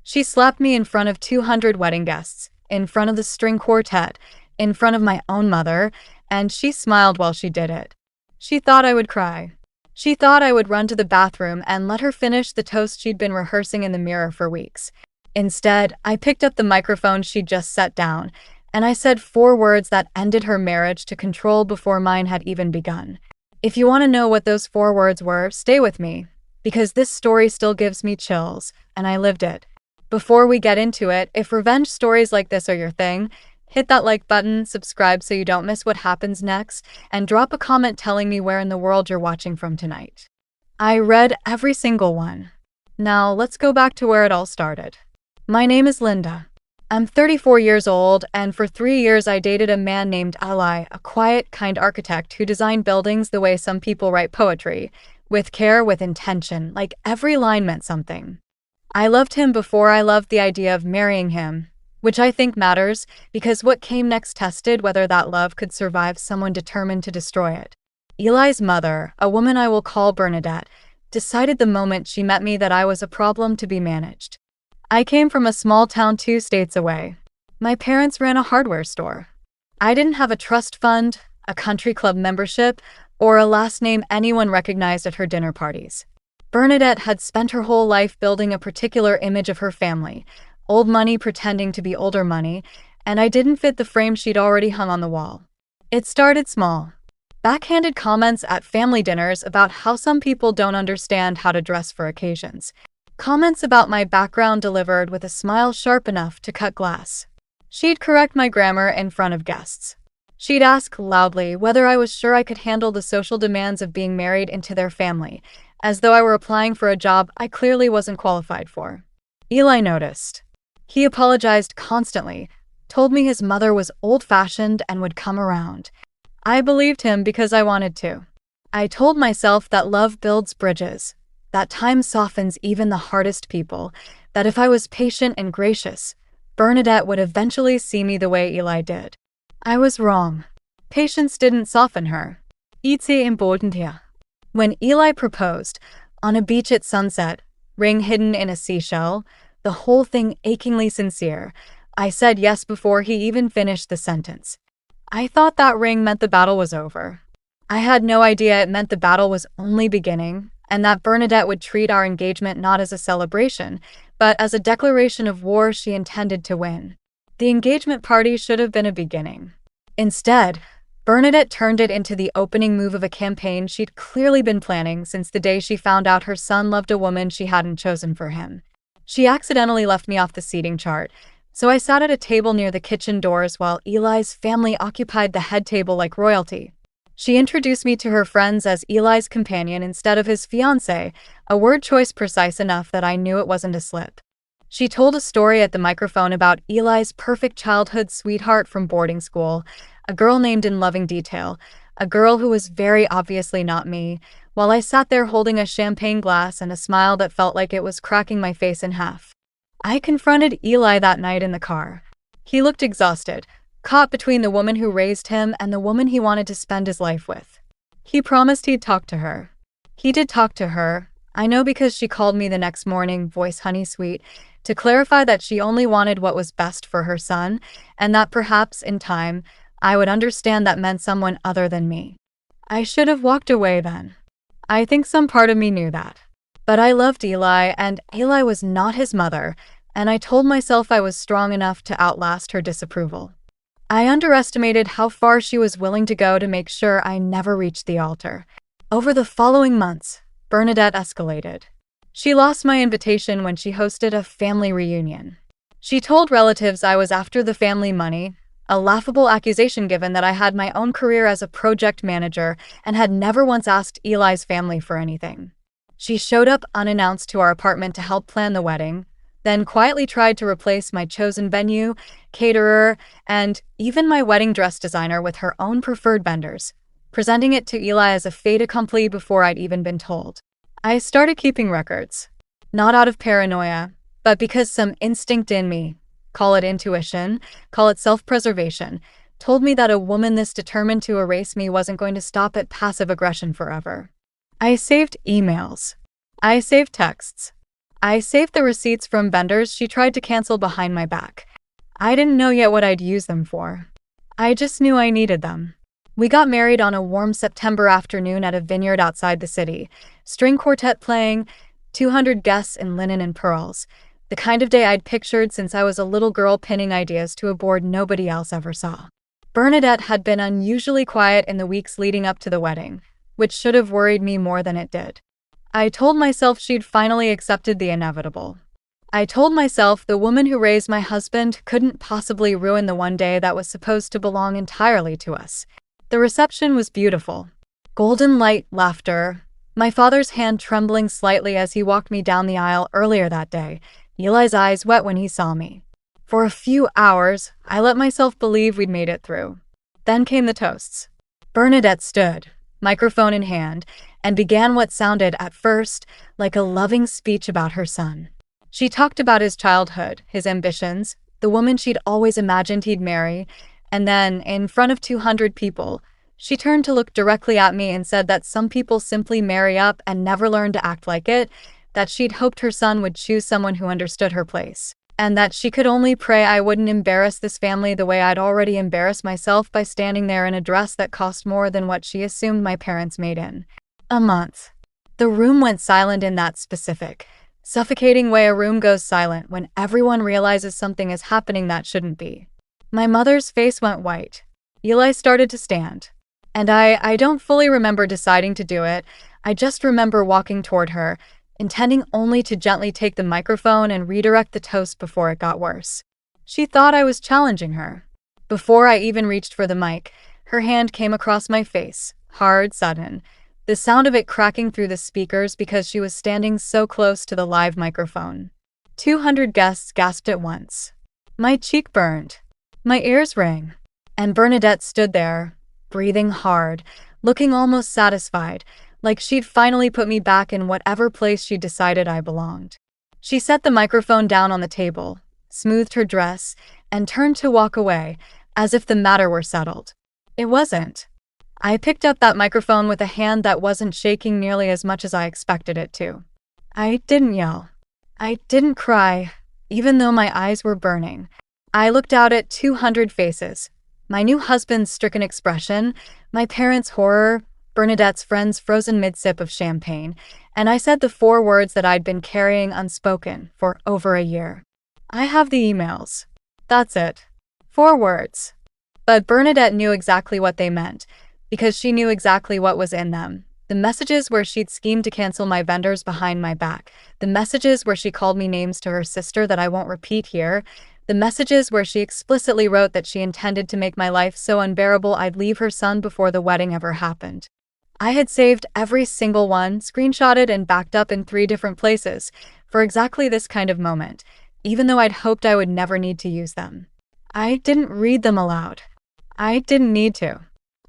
She slapped me in front of 200 wedding guests, in front of the string quartet, in front of my own mother, and she smiled while she did it. She thought I would cry. She thought I would run to the bathroom and let her finish the toast she'd been rehearsing in the mirror for weeks. Instead, I picked up the microphone she'd just set down, and I said 4 words that ended her marriage to control before mine had even begun. If you want to know what those 4 words were, stay with me, because this story still gives me chills, and I lived it. Before we get into it, if revenge stories like this are your thing, hit that like button, subscribe so you don't miss what happens next, and drop a comment telling me where in the world you're watching from tonight. I read every single one. Now, let's go back to where it all started. My name is Linda. I'm 34 years old, and for 3 years I dated a man named Eli, a quiet, kind architect who designed buildings the way some people write poetry, with care, with intention, like every line meant something. I loved him before I loved the idea of marrying him, which I think matters, because what came next tested whether that love could survive someone determined to destroy it. Eli's mother, a woman I will call Bernadette, decided the moment she met me that I was a problem to be managed. I came from a small town 2 states away. My parents ran a hardware store. I didn't have a trust fund, a country club membership, or a last name anyone recognized at her dinner parties. Bernadette had spent her whole life building a particular image of her family, old money pretending to be older money, and I didn't fit the frame she'd already hung on the wall. It started small. Backhanded comments at family dinners about how some people don't understand how to dress for occasions. Comments about my background delivered with a smile sharp enough to cut glass. She'd correct my grammar in front of guests. She'd ask loudly whether I was sure I could handle the social demands of being married into their family, as though I were applying for a job I clearly wasn't qualified for. Eli noticed. He apologized constantly, told me his mother was old-fashioned and would come around. I believed him because I wanted to. I told myself that love builds bridges, that time softens even the hardest people, that if I was patient and gracious, Bernadette would eventually see me the way Eli did. I was wrong. Patience didn't soften her. It's important here. When Eli proposed, on a beach at sunset, ring hidden in a seashell, the whole thing achingly sincere, I said yes before he even finished the sentence. I thought that ring meant the battle was over. I had no idea it meant the battle was only beginning, and that Bernadette would treat our engagement not as a celebration, but as a declaration of war she intended to win. The engagement party should have been a beginning. Instead, Bernadette turned it into the opening move of a campaign she'd clearly been planning since the day she found out her son loved a woman she hadn't chosen for him. She accidentally left me off the seating chart, so I sat at a table near the kitchen doors while Eli's family occupied the head table like royalty. She introduced me to her friends as Eli's companion instead of his fiancé, a word choice precise enough that I knew it wasn't a slip. She told a story at the microphone about Eli's perfect childhood sweetheart from boarding school, a girl named in loving detail, a girl who was very obviously not me, while I sat there holding a champagne glass and a smile that felt like it was cracking my face in half. I confronted Eli that night in the car. He looked exhausted, caught between the woman who raised him and the woman he wanted to spend his life with. He promised he'd talk to her. He did talk to her, I know because she called me the next morning, voice honey sweet, to clarify that she only wanted what was best for her son, and that perhaps, in time, I would understand that meant someone other than me. I should have walked away then. I think some part of me knew that. But I loved Eli, and Eli was not his mother, and I told myself I was strong enough to outlast her disapproval. I underestimated how far she was willing to go to make sure I never reached the altar. Over the following months, Bernadette escalated. She lost my invitation when she hosted a family reunion. She told relatives I was after the family money, a laughable accusation given that I had my own career as a project manager and had never once asked Eli's family for anything. She showed up unannounced to our apartment to help plan the wedding, then quietly tried to replace my chosen venue, caterer, and even my wedding dress designer with her own preferred vendors, presenting it to Eli as a fait accompli before I'd even been told. I started keeping records, not out of paranoia, but because some instinct in me, call it intuition, call it self-preservation, told me that a woman this determined to erase me wasn't going to stop at passive aggression forever. I saved emails. I saved texts. I saved the receipts from vendors she tried to cancel behind my back. I didn't know yet what I'd use them for. I just knew I needed them. We got married on a warm September afternoon at a vineyard outside the city. String quartet playing, 200 guests in linen and pearls. The kind of day I'd pictured since I was a little girl pinning ideas to a board nobody else ever saw. Bernadette had been unusually quiet in the weeks leading up to the wedding, which should have worried me more than it did. I told myself she'd finally accepted the inevitable. I told myself the woman who raised my husband couldn't possibly ruin the one day that was supposed to belong entirely to us. The reception was beautiful. Golden light, laughter, my father's hand trembling slightly as he walked me down the aisle earlier that day, Eli's eyes wet when he saw me. For a few hours, I let myself believe we'd made it through. Then came the toasts. Bernadette stood, microphone in hand, and began what sounded, at first, like a loving speech about her son. She talked about his childhood, his ambitions, the woman she'd always imagined he'd marry, and then, in front of 200 people, she turned to look directly at me and said that some people simply marry up and never learn to act like it, that she'd hoped her son would choose someone who understood her place, and that she could only pray I wouldn't embarrass this family the way I'd already embarrassed myself by standing there in a dress that cost more than what she assumed my parents made in a month. The room went silent in that specific, suffocating way a room goes silent when everyone realizes something is happening that shouldn't be. My mother's face went white. Eli started to stand. And I don't fully remember deciding to do it. I just remember walking toward her, intending only to gently take the microphone and redirect the toast before it got worse. She thought I was challenging her. Before I even reached for the mic, her hand came across my face, hard, sudden, the sound of it cracking through the speakers because she was standing so close to the live microphone. 200 guests gasped at once. My cheek burned. My ears rang. And Bernadette stood there, breathing hard, looking almost satisfied, like she'd finally put me back in whatever place she decided I belonged. She set the microphone down on the table, smoothed her dress, and turned to walk away, as if the matter were settled. It wasn't. I picked up that microphone with a hand that wasn't shaking nearly as much as I expected it to. I didn't yell. I didn't cry, even though my eyes were burning. I looked out at 200 faces. My new husband's stricken expression, my parents' horror, Bernadette's friend's frozen mid-sip of champagne, and I said the 4 words that I'd been carrying unspoken for over a year. I have the emails. That's it. 4 words. But Bernadette knew exactly what they meant, because she knew exactly what was in them. The messages where she'd schemed to cancel my vendors behind my back. The messages where she called me names to her sister that I won't repeat here. The messages where she explicitly wrote that she intended to make my life so unbearable I'd leave her son before the wedding ever happened. I had saved every single one, screenshotted and backed up in 3 different places, for exactly this kind of moment, even though I'd hoped I would never need to use them. I didn't read them aloud. I didn't need to.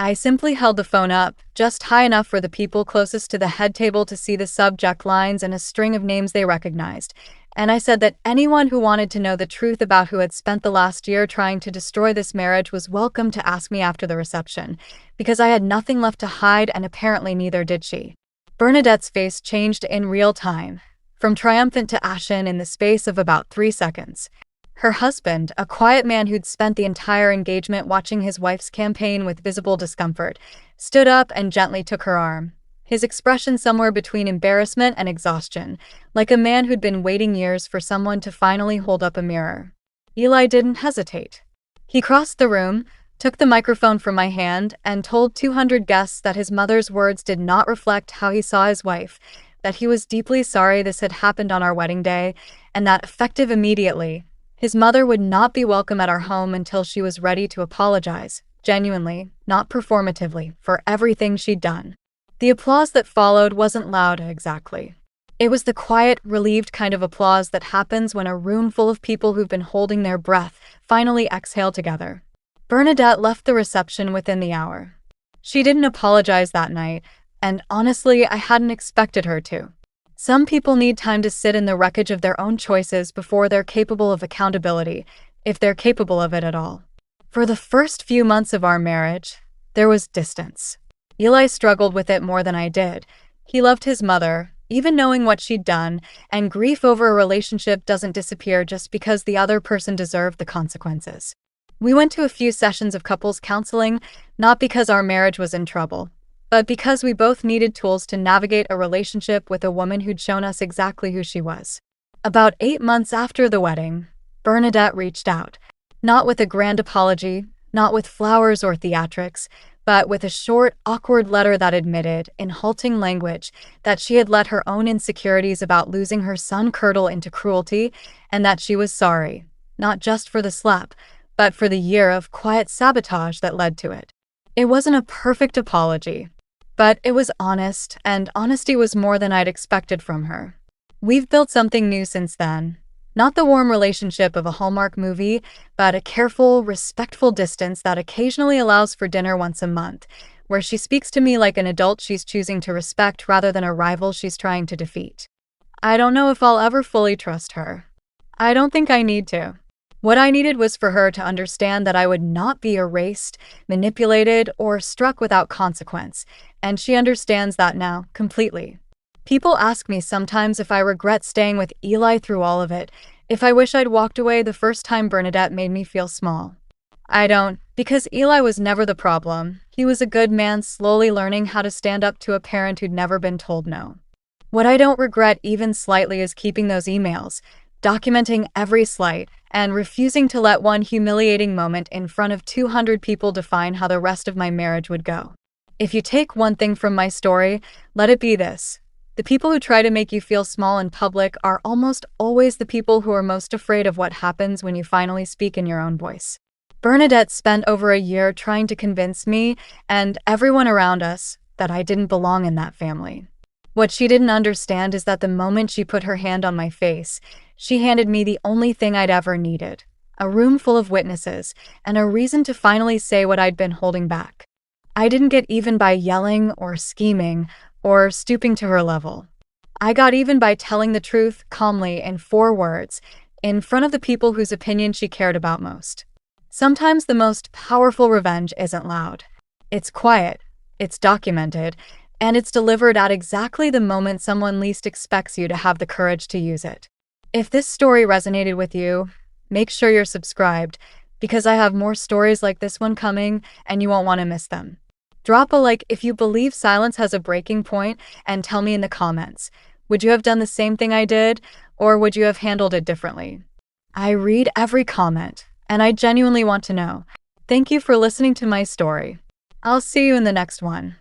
I simply held the phone up, just high enough for the people closest to the head table to see the subject lines and a string of names they recognized, and I said that anyone who wanted to know the truth about who had spent the last year trying to destroy this marriage was welcome to ask me after the reception, because I had nothing left to hide and apparently neither did she. Bernadette's face changed in real time, from triumphant to ashen in the space of about 3 seconds. Her husband, a quiet man who'd spent the entire engagement watching his wife's campaign with visible discomfort, stood up and gently took her arm, his expression somewhere between embarrassment and exhaustion, like a man who'd been waiting years for someone to finally hold up a mirror. Eli didn't hesitate. He crossed the room, took the microphone from my hand, and told 200 guests that his mother's words did not reflect how he saw his wife, that he was deeply sorry this had happened on our wedding day, and that, effective immediately, his mother would not be welcome at our home until she was ready to apologize, genuinely, not performatively, for everything she'd done. The applause that followed wasn't loud exactly. It was the quiet, relieved kind of applause that happens when a room full of people who've been holding their breath finally exhale together. Bernadette left the reception within the hour. She didn't apologize that night, and honestly, I hadn't expected her to. Some people need time to sit in the wreckage of their own choices before they're capable of accountability, if they're capable of it at all. For the first few months of our marriage, there was distance. Eli struggled with it more than I did. He loved his mother, even knowing what she'd done, and grief over a relationship doesn't disappear just because the other person deserved the consequences. We went to a few sessions of couples counseling, not because our marriage was in trouble, but because we both needed tools to navigate a relationship with a woman who'd shown us exactly who she was. About 8 months after the wedding, Bernadette reached out, not with a grand apology, not with flowers or theatrics, but with a short, awkward letter that admitted, in halting language, that she had let her own insecurities about losing her son curdle into cruelty, and that she was sorry, not just for the slap, but for the year of quiet sabotage that led to it. It wasn't a perfect apology, but it was honest, and honesty was more than I'd expected from her. We've built something new since then. Not the warm relationship of a Hallmark movie, but a careful, respectful distance that occasionally allows for dinner once a month, where she speaks to me like an adult she's choosing to respect rather than a rival she's trying to defeat. I don't know if I'll ever fully trust her. I don't think I need to. What I needed was for her to understand that I would not be erased, manipulated, or struck without consequence, and she understands that now, completely. People ask me sometimes if I regret staying with Eli through all of it, if I wish I'd walked away the first time Bernadette made me feel small. I don't, because Eli was never the problem. He was a good man slowly learning how to stand up to a parent who'd never been told no. What I don't regret even slightly is keeping those emails, documenting every slight, and refusing to let one humiliating moment in front of 200 people define how the rest of my marriage would go. If you take one thing from my story, let it be this. The people who try to make you feel small in public are almost always the people who are most afraid of what happens when you finally speak in your own voice. Bernadette spent over a year trying to convince me, and everyone around us, that I didn't belong in that family. What she didn't understand is that the moment she put her hand on my face, she handed me the only thing I'd ever needed, a room full of witnesses, and a reason to finally say what I'd been holding back. I didn't get even by yelling or scheming or stooping to her level. I got even by telling the truth calmly in 4 words, in front of the people whose opinion she cared about most. Sometimes the most powerful revenge isn't loud. It's quiet, it's documented, and it's delivered at exactly the moment someone least expects you to have the courage to use it. If this story resonated with you, make sure you're subscribed, because I have more stories like this one coming, and you won't want to miss them. Drop a like if you believe silence has a breaking point, and tell me in the comments, would you have done the same thing I did, or would you have handled it differently? I read every comment, and I genuinely want to know. Thank you for listening to my story. I'll see you in the next one.